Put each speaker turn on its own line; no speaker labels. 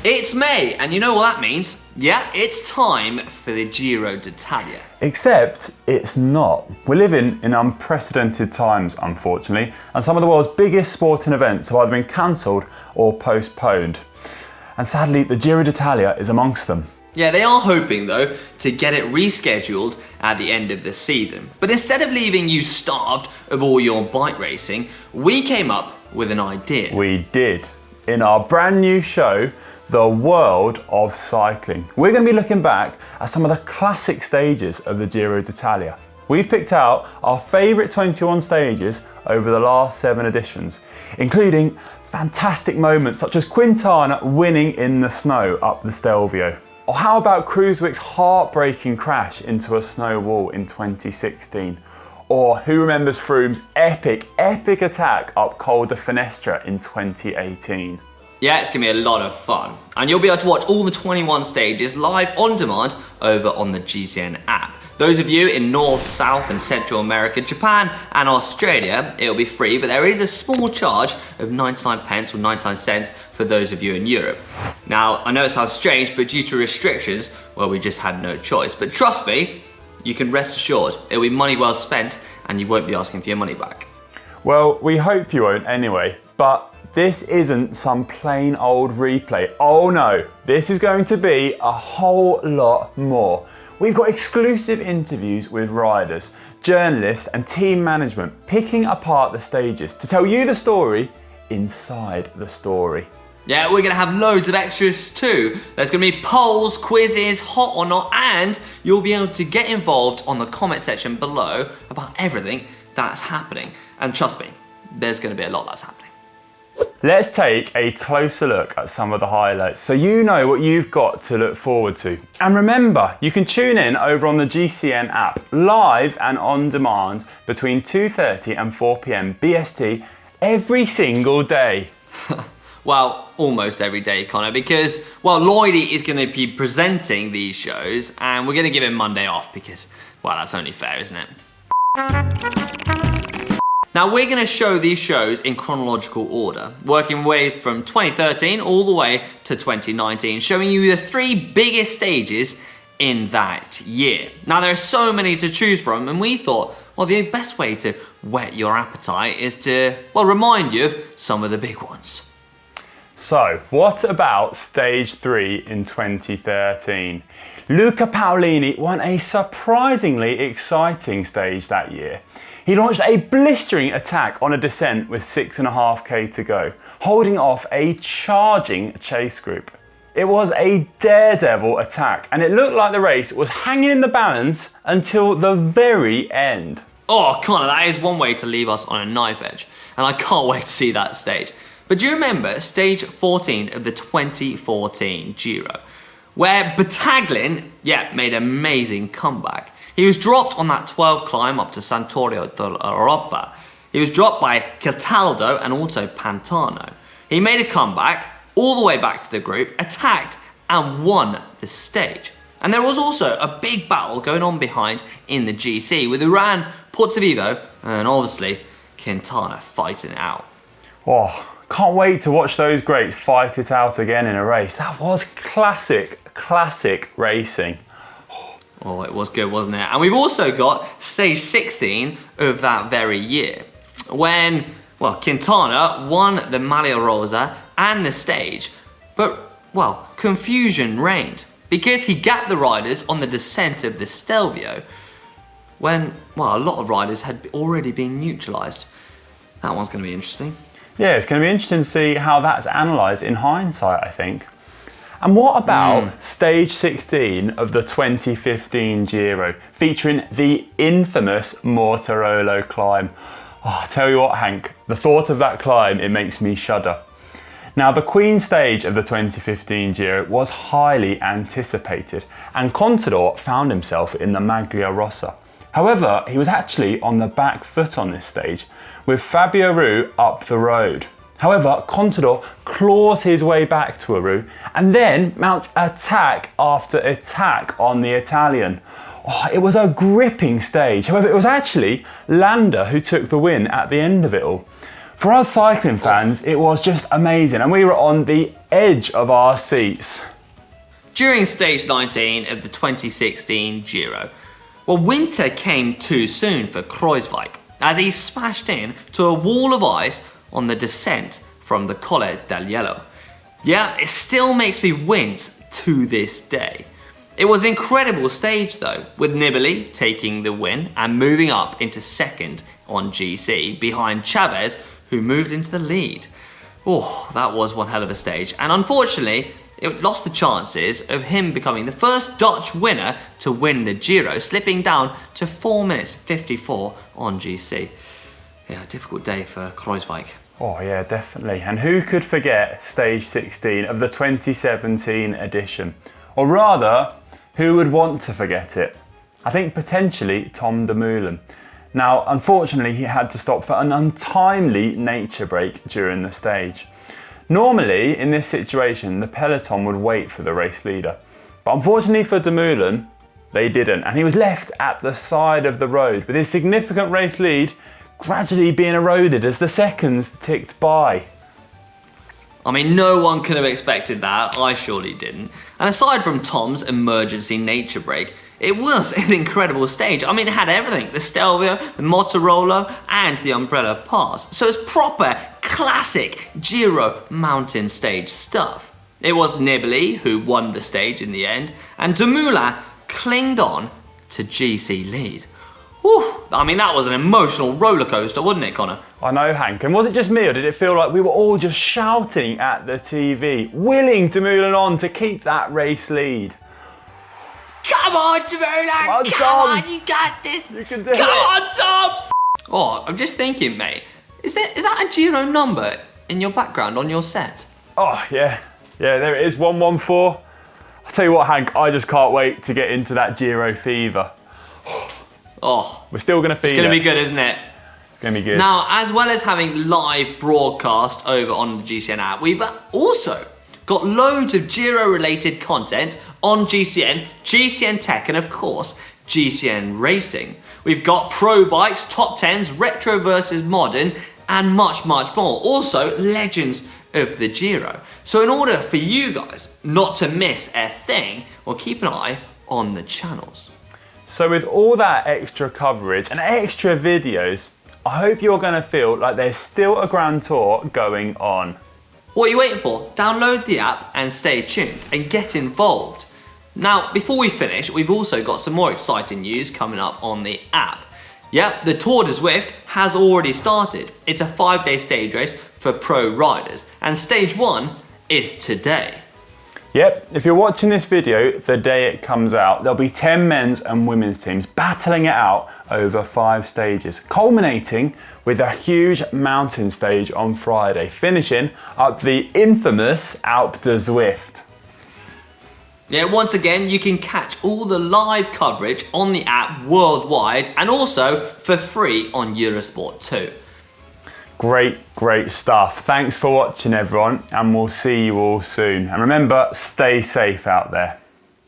It's May, and you know what that means? Yeah, it's time for the Giro d'Italia.
Except it's not. We're living in unprecedented times, unfortunately, and some of the world's biggest sporting events have either been cancelled or postponed. And sadly, the Giro d'Italia is amongst them.
Yeah, they are hoping, though, to get it rescheduled at the end of the season. But instead of leaving you starved of all your bike racing, we came up with an idea.
We did. In our brand new show, The World of Cycling. We're going to be looking back at some of the classic stages of the Giro d'Italia. We've picked out our favourite 21 stages over the last 7 editions, including fantastic moments such as Quintana winning in the snow up the Stelvio. Or how about Kruijswijk's heartbreaking crash into a snow wall in 2016? Or who remembers Froome's epic attack up Col de Finestra in 2018?
Yeah, it's going to be a lot of fun. And you'll be able to watch all the 21 stages live on demand over on the GCN app. Those of you in North, South and Central America, Japan and Australia, it'll be free, but there is a small charge of 99 pence or 99 cents for those of you in Europe. Now, I know it sounds strange, but due to restrictions, well, we just had no choice. But trust me, you can rest assured, it'll be money well spent and you won't be asking for your money back.
Well, we hope you won't anyway, but this isn't some plain old replay. Oh no, this is going to be a whole lot more. We've got exclusive interviews with riders, journalists and team management picking apart the stages to tell you the story inside the story.
Yeah, we're going to have loads of extras too. There's going to be polls, quizzes, hot or not, and you'll be able to get involved on the comment section below about everything that's happening. And trust me, there's going to be a lot that's happening.
Let's take a closer look at some of the highlights so you know what you've got to look forward to. And remember, you can tune in over on the GCN app, live and on demand between 2:30 and 4 p.m. BST every single day.
Well, almost every day, Connor, because, well, Lloydie is going to be presenting these shows and we're going to give him Monday off because, well, that's only fair, isn't it? Now, we're going to show these shows in chronological order, working way from 2013 all the way to 2019, showing you the 3 biggest stages in that year. Now, there are so many to choose from, and we thought, well, the best way to whet your appetite is to, well, remind you of some of the big ones.
So, what about Stage 3 in 2013? Luca Paolini won a surprisingly exciting stage that year. He launched a blistering attack on a descent with 6.5k to go, holding off a charging chase group. It was a daredevil attack, and it looked like the race was hanging in the balance until the very end.
Oh, Connor, that is one way to leave us on a knife edge, and I can't wait to see that stage. But do you remember stage 14 of the 2014 Giro, where Battaglin, made an amazing comeback? He was dropped on that 12 climb up to Santorio d'Europa. He was dropped by Cataldo and also Pantano. He made a comeback all the way back to the group, attacked and won the stage. And there was also a big battle going on behind in the GC with Uran, Pozzovivo and obviously Quintana fighting it out.
Oh, can't wait to watch those greats fight it out again in a race. That was classic racing.
Oh, it was good, wasn't it? And we've also got stage 16 of that very year, when, well, Quintana won the Maglia Rosa and the stage, but, well, confusion reigned because he gapped the riders on the descent of the Stelvio when, well, a lot of riders had already been neutralised. That one's going to be interesting.
Yeah, it's going to be interesting to see how that's analysed in hindsight, I think. And what about stage 16 of the 2015 Giro, featuring the infamous Mortarolo climb? Oh, I tell you what, Hank, the thought of that climb, it makes me shudder. Now, the Queen stage of the 2015 Giro was highly anticipated, and Contador found himself in the Maglia Rosa. However, he was actually on the back foot on this stage, with Fabio Aru up the road. However, Contador claws his way back to Aru and then mounts attack after attack on the Italian. Oh, it was a gripping stage. However, it was actually Landa who took the win at the end of it all. For us cycling fans, it was just amazing, and we were on the edge of our seats.
During stage 19 of the 2016 Giro, well, winter came too soon for Kruijswijk as he smashed in to a wall of ice on the descent from the Colle del Hielo. Yeah, it still makes me wince to this day. It was an incredible stage though, with Nibali taking the win and moving up into second on GC behind Chavez, who moved into the lead. Oh, that was one hell of a stage, and unfortunately, it lost the chances of him becoming the first Dutch winner to win the Giro, slipping down to 4 minutes 54 on GC. Yeah, a difficult day for Kruijswijk.
Oh yeah, definitely. And who could forget stage 16 of the 2017 edition? Or rather, who would want to forget it? I think potentially Tom Dumoulin. Now, unfortunately, he had to stop for an untimely nature break during the stage. Normally, in this situation, the peloton would wait for the race leader. But unfortunately for Dumoulin, they didn't, and he was left at the side of the road with his significant race lead gradually being eroded as the seconds ticked by.
I mean, no one could have expected that, I surely didn't. And aside from Tom's emergency nature break, it was an incredible stage. I mean, it had everything, the Stelvio, the Motorola, and the Umbrella Pass. So it's proper, classic Giro mountain stage stuff. It was Nibali who won the stage in the end, and Dumoulin clinged on to GC lead. Whew, I mean, that was an emotional roller coaster, wasn't it, Connor?
I know, Hank. And was it just me, or did it feel like we were all just shouting at the TV, willing Dumoulin on to keep that race lead?
Come on, Dumoulin! Come on, you got this!
You can do
Come
it!
on, Tom! Oh, I'm just thinking, mate. Is that a Giro number in your background on your set?
Oh, yeah. Yeah, there it is, 114. I'll tell you what, Hank, I just can't wait to get into that Giro fever.
Oh,
we're still going to feel it.
It's going to be good, isn't it?
It's going to be good.
Now, as well as having live broadcast over on the GCN app, we've also got loads of Giro-related content on GCN, GCN Tech, and of course, GCN Racing. We've got pro bikes, top 10s, retro versus modern, and much, much more. Also, legends of the Giro. So in order for you guys not to miss a thing, well, keep an eye on the channels.
So with all that extra coverage and extra videos, I hope you're going to feel like there's still a Grand Tour going on.
What are you waiting for? Download the app and stay tuned and get involved. Now, before we finish, we've also got some more exciting news coming up on the app. Yep, the Tour de Zwift has already started. It's a 5-day stage race for pro riders, and stage 1 is today.
Yep, if you're watching this video the day it comes out, there'll be 10 men's and women's teams battling it out over 5 stages, culminating with a huge mountain stage on Friday, finishing up the infamous Alpe de Zwift.
Yeah, once again, you can catch all the live coverage on the app worldwide and also for free on Eurosport 2.
Great stuff. Thanks for watching, everyone, and we'll see you all soon. And remember, stay safe out there.